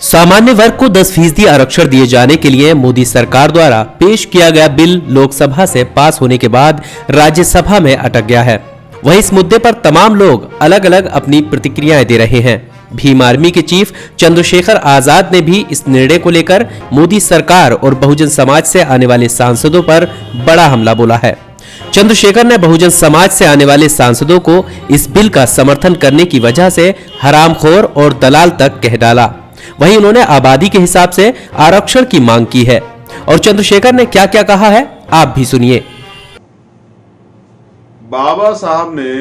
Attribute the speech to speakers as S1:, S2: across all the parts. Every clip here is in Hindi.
S1: सामान्य वर्ग को 10% आरक्षण दिए जाने के लिए मोदी सरकार द्वारा पेश किया गया बिल लोकसभा से पास होने के बाद राज्यसभा में अटक गया है। वहीं इस मुद्दे पर तमाम लोग अलग अलग अपनी प्रतिक्रियाएं दे रहे हैं। भीम आर्मी के चीफ चंद्रशेखर आजाद ने भी इस निर्णय को लेकर मोदी सरकार और बहुजन समाज से आने वाले सांसदों पर बड़ा हमला बोला है। चंद्रशेखर ने बहुजन समाज से आने वाले सांसदों को इस बिल का समर्थन करने की वजह से हरामखोर और दलाल तक कह डाला। वहीं उन्होंने आबादी के हिसाब से आरक्षण की मांग की है और चंद्रशेखर ने क्या क्या कहा है आप भी सुनिए।
S2: बाबा साहब ने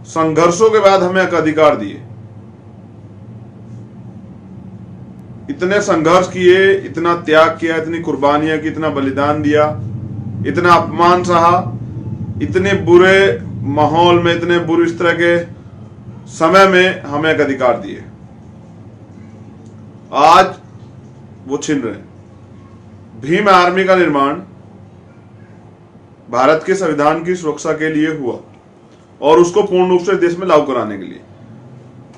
S2: संघर्षों के बाद हमें एक अधिकार दिए। इतने संघर्ष किए, इतना त्याग किया, इतनी कुर्बानियां की, इतना बलिदान दिया, इतना अपमान सहा, इतने बुरे माहौल में, इतने बुरे इस तरह के समय में हमें एक अधिकार दिए। आज वो छीन रहे हैं। भीम आर्मी का निर्माण भारत के संविधान की सुरक्षा के लिए हुआ और उसको पूर्ण रूप से देश में लागू कराने के लिए,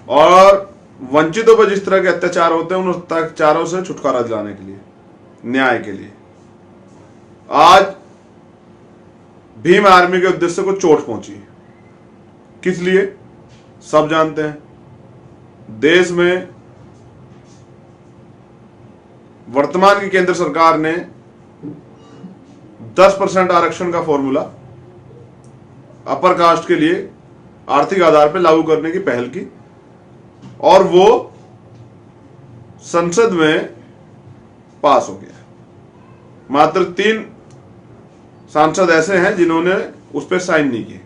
S2: और वंचितों पर जिस तरह के अत्याचार होते हैं उन अत्याचारों से छुटकारा दिलाने के लिए, न्याय के लिए। आज भीम आर्मी के उद्देश्य को चोट पहुंची। किस लिए सब जानते हैं। देश में वर्तमान की केंद्र सरकार ने 10% आरक्षण का फॉर्मूला अपर कास्ट के लिए आर्थिक आधार पर लागू करने की पहल की और वो संसद में पास हो गया। मात्र 3 सांसद ऐसे हैं जिन्होंने उस पर साइन नहीं किए।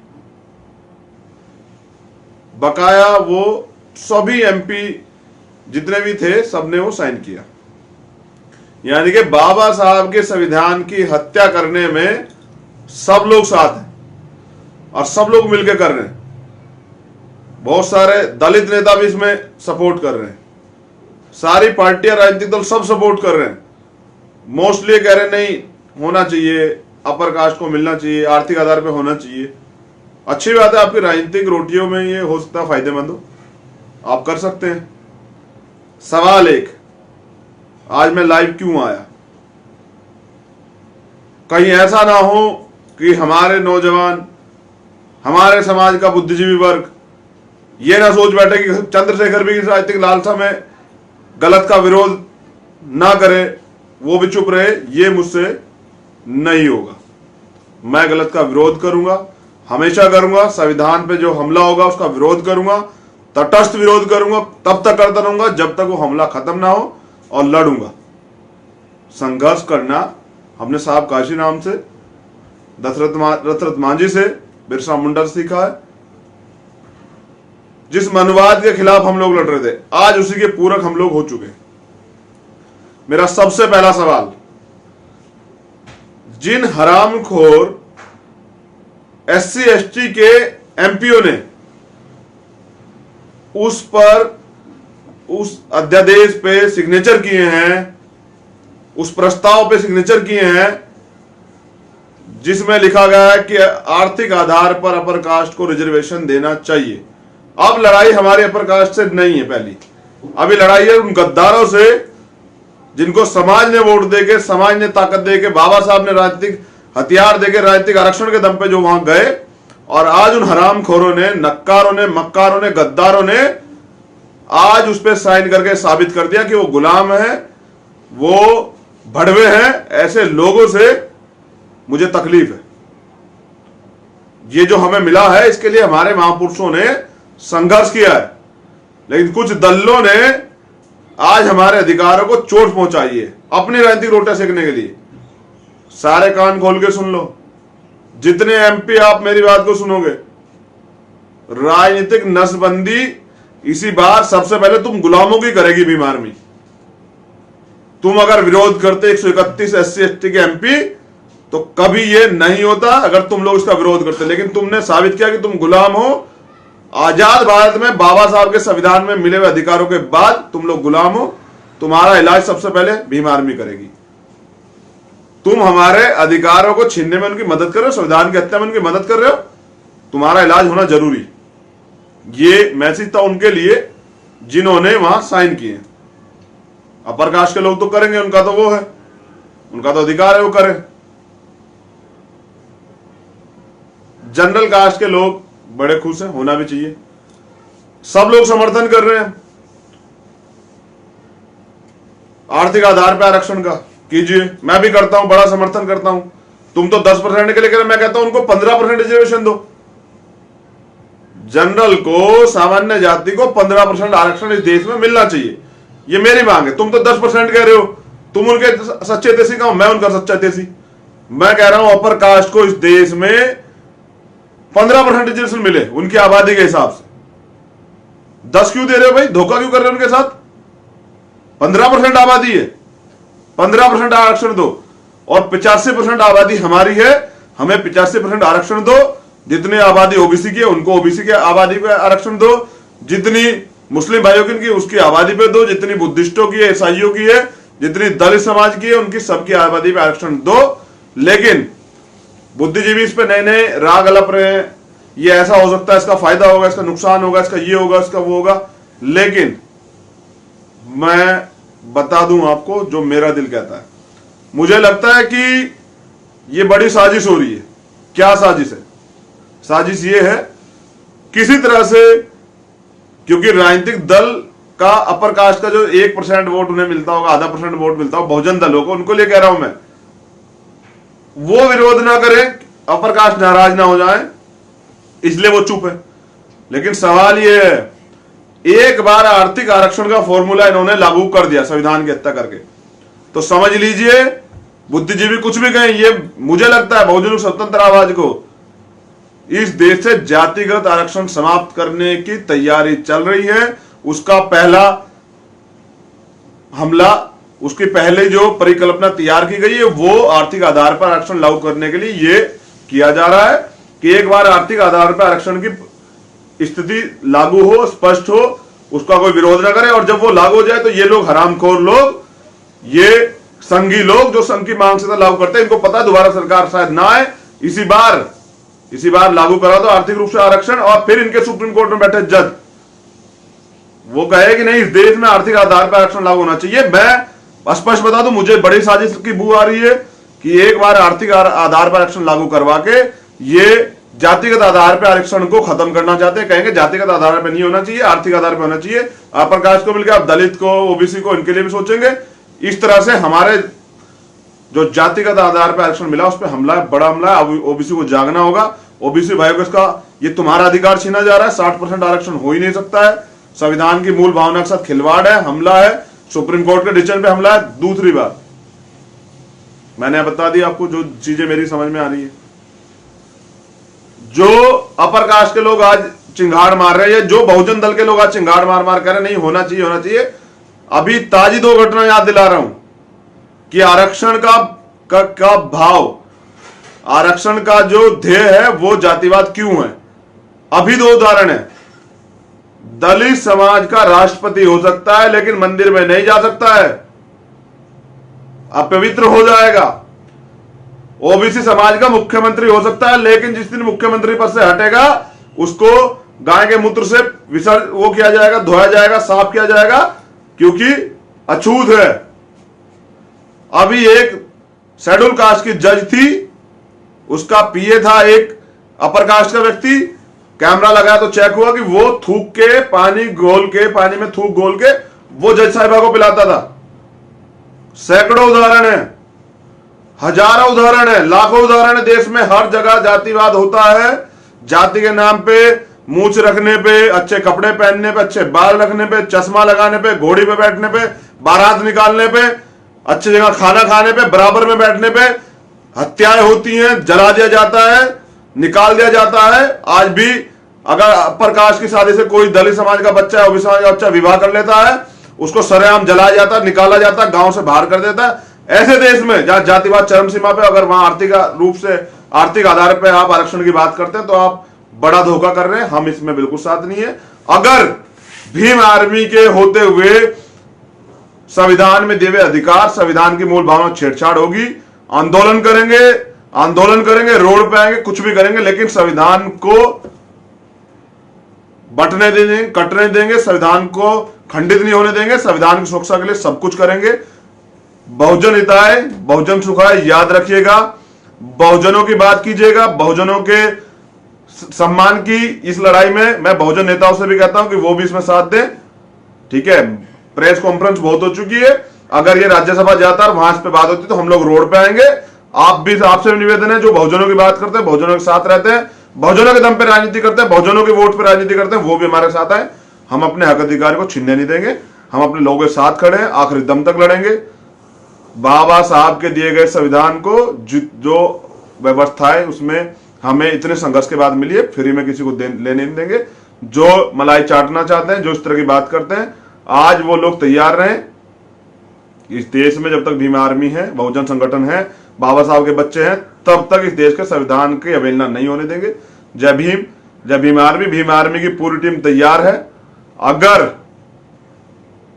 S2: बकाया वो सभी एमपी जितने भी थे सबने वो साइन किया। यानी कि बाबा साहब के संविधान की हत्या करने में सब लोग साथ हैं और सब लोग मिलकर कर रहे हैं। बहुत सारे दलित नेता भी इसमें सपोर्ट कर रहे हैं। सारी पार्टियां, राजनीतिक दल सब सपोर्ट कर रहे हैं। मोस्टली कह रहे नहीं होना चाहिए, अपर कास्ट को मिलना चाहिए, आर्थिक आधार पे होना चाहिए। अच्छी बात है, आपकी राजनीतिक रोटियों में ये हो सकता है फायदेमंद हो, आप कर सकते हैं। सवाल एक, आज मैं लाइव क्यों आया? कहीं ऐसा ना हो कि हमारे नौजवान, हमारे समाज का बुद्धिजीवी वर्ग ये ना सोच बैठे कि चंद्रशेखर भी इस राजनीतिक लालसा में गलत का विरोध ना करे, वो भी चुप रहे। ये मुझसे नहीं होगा। मैं गलत का विरोध करूंगा, हमेशा करूंगा। संविधान पे जो हमला होगा उसका विरोध करूंगा, तटस्थ विरोध करूंगा। तब तक करता रहूंगा जब तक वो हमला खत्म ना हो, और लड़ूंगा। संघर्ष करना हमने साहब काशी नाम से, दशरथ मांझी से, बिरसा मुंडा से सीखा है। जिस मनुवाद के खिलाफ हम लोग लड़ रहे थे, आज उसी के पूरक हम लोग हो चुके। मेरा सबसे पहला सवाल, जिन हरामखोर SC ST के एमपीओ ने उस अध्यादेश पे सिग्नेचर किए हैं, उस प्रस्ताव पे सिग्नेचर किए हैं जिसमें लिखा गया है कि आर्थिक आधार पर अपर कास्ट को रिजर्वेशन देना चाहिए। अब लड़ाई हमारे अपर कास्ट से नहीं है। पहली अभी लड़ाई है उन गद्दारों से जिनको समाज ने वोट देके, समाज ने ताकत देके, बाबा साहब ने राजनीतिक हथियार देके, राजनीतिक आरक्षण के दम पे जो वहां गए, और आज उन हरामखोरों ने, नक्कारों ने, मक्कारों ने, गद्दारों ने आज उस पर साइन करके साबित कर दिया कि वो गुलाम है, वो भड़वे हैं। ऐसे लोगों से मुझे तकलीफ है। ये जो हमें मिला है इसके लिए हमारे महापुरुषों ने संघर्ष किया है, लेकिन कुछ दल्लों ने आज हमारे अधिकारों को चोट पहुंचाई है अपनी राजनीतिक रोटियां सेकने के लिए। सारे कान खोल के सुन लो, जितने एमपी आप मेरी बात को सुनोगे। राजनीतिक नसबंदी इसी बार सबसे पहले तुम गुलामों की करेगी भीम आर्मी। तुम अगर विरोध करते 131 SC ST के एमपी तो कभी ये नहीं होता अगर तुम लोग इसका विरोध करते, लेकिन तुमने साबित किया कि तुम गुलाम हो। आजाद भारत में बाबा साहब के संविधान में मिले हुए अधिकारों के बाद तुम लोग गुलाम हो। तुम्हारा इलाज सबसे पहले भीम आर्मी करेगी। तुम हमारे अधिकारों को छीनने में उनकी मदद कर रहे हो, संविधान की हत्या में उनकी मदद कर रहे हो। तुम्हारा इलाज होना जरूरी। ये मैसेज था उनके लिए जिन्होंने वहां साइन किए। अपर कास्ट के लोग तो करेंगे, उनका तो वो है, उनका तो अधिकार है वो करें। जनरल कास्ट के लोग बड़े खुश हैं, होना भी चाहिए। सब लोग समर्थन कर रहे हैं आर्थिक आधार पर आरक्षण का, कीजिए। मैं भी करता हूं, बड़ा समर्थन करता हूं। तुम तो 10% के लिए कह रहे, मैं कहता हूं उनको 15% रिजर्वेशन दो। जनरल को, सामान्य जाति को 15% आरक्षण इस देश में मिलना चाहिए, ये मेरी मांग है। तुम तो 10% कह रहे हो, तुम उनके सच्चे तेसी का, मैं उनका सच्चा तेसी। मैं कह रहा हूं अपर कास्ट को इस देश में 15% रिजर्वेशन मिले उनकी आबादी के हिसाब से। 10 क्यों दे रहे हो भाई, धोखा क्यों कर रहे हो उनके साथ? 15% आबादी है, 15% आरक्षण दो। और 85% आबादी हमारी है, हमें 85% आरक्षण दो। जितनी आबादी ओबीसी की है उनको ओबीसी के आबादी पे आरक्षण दो, जितनी मुस्लिम भाइयों की उसकी आबादी पे दो, जितनी बुद्धिस्टों की है, ईसाइयों की है, जितनी दलित समाज की है उनकी सबकी आबादी पे आरक्षण दो। लेकिन बुद्धिजीवी इस पे नए नए राग अलप रहे हैं, ये ऐसा हो सकता है, इसका फायदा होगा, इसका नुकसान होगा, इसका ये होगा, इसका वो होगा। लेकिन मैं बता दूं आपको जो मेरा दिल कहता है, मुझे लगता है कि ये बड़ी साजिश हो रही है। क्या साजिश है? साजिश ये है, किसी तरह से, क्योंकि राजनीतिक दल का अपर कास्ट का जो 1% वोट उन्हें मिलता होगा, आधा % वोट मिलता होगा बहुजन दलों को, उनको लिए कह रहा हूं मैं, वो विरोध ना करें, अपर कास्ट नाराज ना हो जाए, इसलिए वो चुप है। लेकिन सवाल ये है, एक बार आर्थिक आरक्षण का फॉर्मूला इन्होंने लागू कर दिया संविधान की हत्या करके, तो समझ लीजिए बुद्धिजीवी कुछ भी कहें, ये मुझे लगता है बहुजन स्वतंत्र आवाज को इस देश से जातिगत आरक्षण समाप्त करने की तैयारी चल रही है। उसका पहला हमला, उसकी पहले जो परिकल्पना तैयार की गई है वो आर्थिक आधार पर आरक्षण लागू करने के लिए ये किया जा रहा है कि एक बार आर्थिक आधार पर आरक्षण की स्थिति लागू हो, स्पष्ट हो, उसका कोई विरोध ना करे, और जब वो लागू हो जाए तो ये लोग हरामखोर लोग, ये संघी लोग जो संघ की मांग से लागू करते हैं, इनको पता दोबारा सरकार शायद ना आए, इसी बार लागू करा दो आर्थिक रूप से आरक्षण। और फिर इनके सुप्रीम कोर्ट में बैठे जज वो कहे कि नहीं, इस देश में आर्थिक आधार पर आरक्षण लागू होना चाहिए। मैं स्पष्ट बता दूं, मुझे बड़ी साजिश की बू आ रही है कि एक बार आर्थिक आधार पर आरक्षण लागू करवा के ये जातिगत आधार पर आरक्षण को खत्म करना चाहते हैं। कहेंगे जातिगत आधार पर नहीं होना चाहिए, आर्थिक आधार पर होना चाहिए। अपर कास्ट को मिलकर आप दलित को, ओबीसी को, इनके लिए भी सोचेंगे। इस तरह से हमारे जो जातिगत आधार पर आरक्षण मिला उस पर हमला है, बड़ा हमला है। ओबीसी को जागना होगा। ओबीसी भाइयों को इसका, ये तुम्हारा अधिकार छीना जा रहा है। 60% आरक्षण हो ही नहीं सकता है, संविधान की मूल भावना के साथ खिलवाड़ है, हमला है, सुप्रीम कोर्ट के डिसीजन पे हमला है। दूसरी बात मैंने बता दी आपको जो चीजें मेरी समझ में आ रही है। जो अपर कास्ट के लोग आज चिंगाड़ मार रहे हैं, जो बहुजन दल के लोग आज चिंगाड़ मार मार कर रहे नहीं होना चाहिए, होना चाहिए। अभी ताजी 2 घटना याद दिला रहा हूं कि आरक्षण का भाव, आरक्षण का जो ध्येय है वो जातिवाद क्यों है। अभी 2 उदाहरण है। दलित समाज का राष्ट्रपति हो सकता है लेकिन मंदिर में नहीं जा सकता है, अपवित्र हो जाएगा। ओबीसी समाज का मुख्यमंत्री हो सकता है लेकिन जिस दिन मुख्यमंत्री पद से हटेगा उसको गाय के मूत्र से वो किया जाएगा, धोया जाएगा, साफ किया जाएगा, क्योंकि अछूत है। अभी एक शेड्यूल कास्ट की जज थी, उसका पीए था एक अपर कास्ट का व्यक्ति, कैमरा लगाया तो चेक हुआ कि वो थूक के पानी में थूक घोल के वो जज साहिबा को पिलाता था। सैकड़ों उदाहरण है, हजारों उदाहरण है, लाखों उदाहरण है। देश में हर जगह जातिवाद होता है। जाति के नाम पे, मूंछ रखने पे, अच्छे कपड़े पहनने पे, अच्छे बाल रखने पे, चश्मा लगाने पे, घोड़ी पे बैठने पे, बारात निकालने पे, अच्छी जगह खाना खाने पे, बराबर में बैठने पे हत्याएं होती हैं, जला दिया जाता है, निकाल दिया जाता है। आज भी अगर अपर कास्ट की शादी से कोई दलित समाज का बच्चा है, ओबीसी समाज का बच्चा विवाह कर लेता है, उसको सरेआम जलाया जाता है, निकाला जाता है, गांव से बाहर कर देता है। ऐसे देश में जहां जातिवाद चरम सीमा पे, अगर वहां आर्थिक रूप से, आर्थिक आधार पर आप आरक्षण की बात करते हैं तो आप बड़ा धोखा कर रहे हैं। हम इसमें बिल्कुल साथ नहीं है। अगर भीम आर्मी के होते हुए संविधान में दिए हुए अधिकार, संविधान की मूल भावना छेड़छाड़ होगी, आंदोलन करेंगे, रोड पे आएंगे, कुछ भी करेंगे, लेकिन संविधान को बंटने देंगे, कटने देंगे, संविधान को खंडित नहीं होने देंगे, संविधान की सुरक्षा के लिए सब कुछ करेंगे। बहुजन हिताय बहुजन सुखाय, याद रखिएगा, बहुजनों की बात कीजिएगा, बहुजनों के सम्मान की इस लड़ाई में मैं बहुजन नेताओं से भी कहता हूं कि वो भी इसमें साथ दें। ठीक है, प्रेस कॉन्फ्रेंस बहुत हो चुकी है, अगर ये राज्यसभा जाता और वहां इस पे बात होती तो हम लोग रोड पे आएंगे। आपसे भी निवेदन है, जो बहुजनों की बात करते हैं, बहुजनों के साथ रहते हैं, बहुजनों के दम पे राजनीति करते हैं, बहुजनों के वोट पे राजनीति करते हैं, वो भी हमारे साथ आए। हम अपने हक अधिकार को छीनने नहीं देंगे, हम अपने लोगों के साथ खड़े हैं, आखिरी दम तक लड़ेंगे। बाबा साहब के दिए गए संविधान को जो व्यवस्था है उसमें हमें इतने संघर्ष के बाद मिली है, फ्री में किसी को लेने नहीं देंगे। जो मलाई चाटना चाहते हैं, जो इस तरह की बात करते हैं, आज वो लोग तैयार रहें। इस देश में जब तक भीम आर्मी है, बहुजन संगठन है, बाबा साहब के बच्चे हैं, तब तक इस देश के संविधान की अवहेलना नहीं होने देंगे। जय भीम, जय भीम आर्मी की पूरी टीम तैयार है। अगर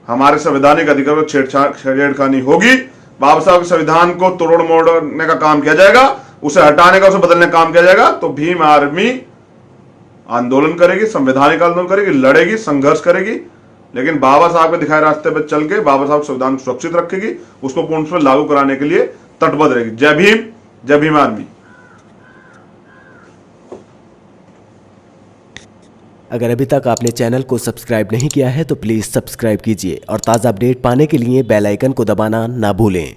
S2: हमारे संवैधानिक अधिकार को छेड़खानी होगी, बाबा साहब के संविधान को तोड़ मोड़ने का काम किया जाएगा, उसे हटाने का, उसे बदलने का काम किया जाएगा, तो भीम आर्मी आंदोलन करेगी, संवैधानिक आंदोलन करेगी, लड़ेगी, संघर्ष करेगी, लेकिन बाबा साहब के दिखाए रास्ते पर चल के बाबा साहब संविधान को सुरक्षित रखेगी, उसको पूर्ण रूप से लागू कराने के लिए तटबद्ध रहेगी। जय भीम, जय भीम आर्मी।
S3: अगर अभी तक आपने चैनल को सब्सक्राइब नहीं किया है तो प्लीज़ सब्सक्राइब कीजिए और ताज़ा अपडेट पाने के लिए बेल आइकन को दबाना ना भूलें।